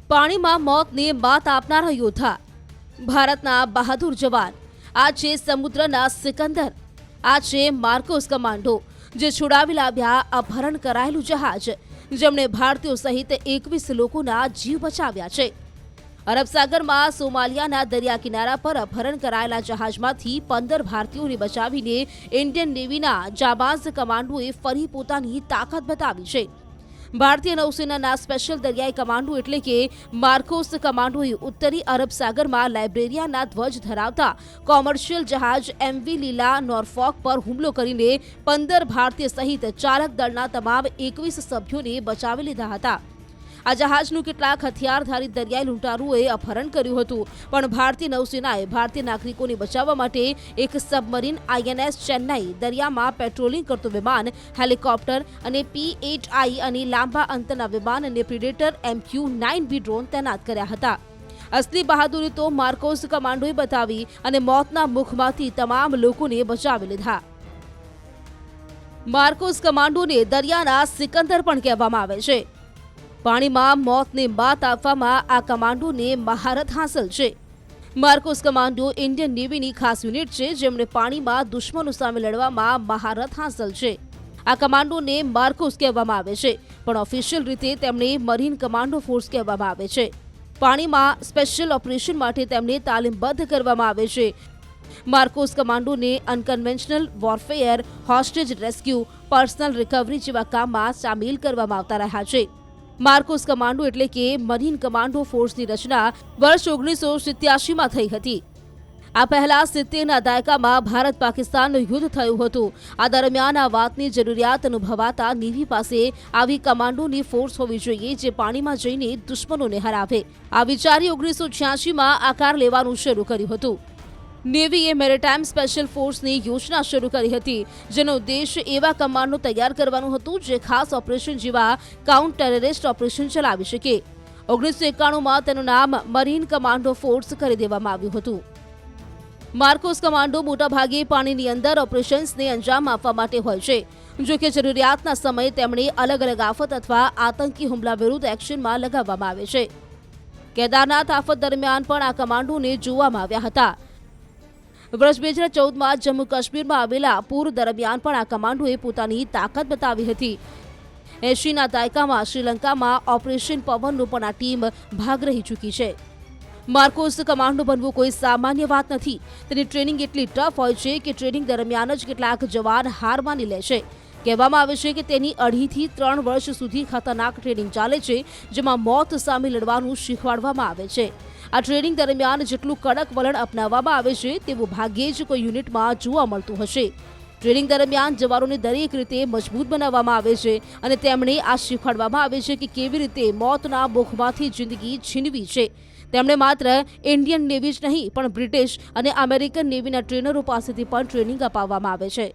પાણીમાં મોતને માત આપનારા યોદ્ધા ભારતના બહાદુર જવાન આ છે સમુદ્રના સિકંદર, આ છે માર્કોસ કમાન્ડો, જે છોડાવી લાવ્યા અપહરણ કરાયેલું જહાજ, જેમણે ભારતીયો સહિત 21 લોકોના જીવ બચાવ્યા છે। અરબ સાગરમાં સોમાલિયાના દરિયા કિનારા પર અપહરણ કરાયેલા જહાજમાંથી 15 ભારતીયોને બચાવીને ઇન્ડિયન નેવીના જાબાઝ કમાન્ડોએ ફરી પોતાની તાકાત બતાવી છે। ભારતીય નૌસેનાના સ્પેશિયલ દરિયાઈ કમાન્ડો એટલે કે માર્કોસ કમાન્ડોએ ઉત્તરી અરબ સાગરમાં લાઇબ્રેરિયાના ધ્વજ ધરાવતા કોમર્શિયલ જહાજ MV લીલા નોર્ફોક પર હુમલો કરીને 15 ભારતીય સહિત ચાલક દળના તમામ 21 સભ્યોને બચાવી લીધા હતા। આ જહાજનું કેટલાક હથિયારધારી દરિયાઈ લૂંટારુઓએ અપહરણ કર્યું હતું, પણ ભારતીય નૌસેનાએ ભારતીય નાગરિકોને બચાવવા માટે એક સબમરીન INS ચેન્નાઈ, દરિયામાં પેટ્રોલિંગ કરતું વિમાન, હેલિકોપ્ટર અને P-8I અને લાંબા અંતરના વિમાન અને પ્રિડેટર MQ-9B ડ્રોન તૈનાત કર્યા હતા। અસલી બહાદુરી તો માર્કોસ કમાન્ડોએ બતાવી અને મોતના મુખમાંથી તમામ લોકોને બચાવી લીધા। માર્કોસ કમાન્ડોને દરિયાના સિકંદર પણ કહેવામાં આવે છે। પાણીમાં મોતને માત આપવામાં આ કમાન્ડોને મહારત હાંસલ છે। માર્કોસ કમાન્ડો ઇન્ડિયન નેવીની ખાસ યુનિટ છે, જેમણે પાણીમાં દુશ્મનો સામે લડવામાં મહારત હાંસલ છે। આ કમાન્ડોને માર્કોસ કહેવામાં આવે છે, પણ ઓફિશિયલ રીતે તેમને મરીન કમાન્ડો ફોર્સ કહેવામાં આવે છે। પાણીમાં સ્પેશિયલ ઓપરેશન માટે તેમને તાલીમબદ્ધ કરવામાં આવે છે। માર્કોસ કમાન્ડોને unconventional warfare, hostage rescue, personal recovery જેવા કામમાં સામેલ કરવામાં આવતા રહ્યા છે। માર્કોસ કમાન્ડો એટલે કે મરીન કમાન્ડો ફોર્સની રચના વર્ષ 1987માં થઈ હતી। આ પહેલા 70ના દાયકામાં ભારત પાકિસ્તાનનું યુદ્ધ થયું હતું। આ દરમિયાન આ વાતની જરૂરિયાત અનુભવાતા નેવી પાસે આવી કમાન્ડોની ફોર્સ હોવી જોઈએ, જે પાણીમાં જઈને દુશ્મનોને હરાવે। આ વિચારી 1986માં આકાર લેવાનું શરૂ કર્યું હતું। નેવીએ મેરીટાઈમ સ્પેશિયલ ફોર્સની યોજના શરૂ કરી હતી, જેનો ઉદ્દેશ એવા કમાન્ડો તૈયાર કરવાનું હતું જે ખાસ ઓપરેશન જેવા કાઉન્ટ ટેરરિસ્ટ ઓપરેશન ચલાવી શકે। 1991માં તેનું નામ મરીન કમાન્ડો ફોર્સ કરી દેવામાં આવ્યું હતું। માર્કોસ કમાન્ડો મોટાભાગે પાણીની અંદર ઓપરેશન્સને અંજામ આપવા માટે હોય છે, જો કે જરૂરિયાતના સમયે તેમણે અલગ અલગ આફત અથવા આતંકી હુમલા વિરુદ્ધ એક્શનમાં લગાવવામાં આવે છે। કેદારનાથ આફત દરમિયાન પણ આ કમાન્ડોને જોવામાં આવ્યા હતા। વર્ષ 2014માં જમ્મુ કાશ્મીરમાં આવેલા પૂર દરમિયાન પણ આ કમાન્ડોએ પોતાની તાકાત બતાવી હતી। 80ના દાયકામાં શ્રીલંકામાં ઓપરેશન પવનનો પણ આ ટીમ ભાગ રહી ચૂકી છે। માર્કોસ કમાન્ડો બનવું કોઈ સામાન્ય વાત નથી। તેની ટ્રેનિંગ એટલી ટફ હોય છે કે ટ્રેનિંગ દરમિયાન જ કેટલાક જવાન હાર માની લે છે। કહેવામાં આવે છે કે તેની 2.5 થી 3 વર્ષ સુધી ખતરનાક ટ્રેનિંગ ચાલે છે, જેમાં મોત સામે લડવાનું શીખવાડવામાં આવે છે। આ ટ્રેનિંગ દરમિયાન જેટલું કડક વલણ અપનાવવામાં આવે છે તેવું ભાગ્યે જ કોઈ યુનિટમાં જોવા મળતું હશે। ટ્રેનિંગ દરમિયાન જવાનોને દરેક રીતે મજબૂત બનાવવામાં આવે છે અને તેમણે આ શીખવાડવામાં આવે છે કે કેવી રીતે મોતના મુખમાંથી જિંદગી છીનવી છે। તેમણે માત્ર ઇન્ડિયન નેવી જ નહીં, પણ બ્રિટિશ અને અમેરિકન નેવીના ટ્રેનરો પાસેથી પણ ટ્રેનિંગ અપાવવામાં આવે છે।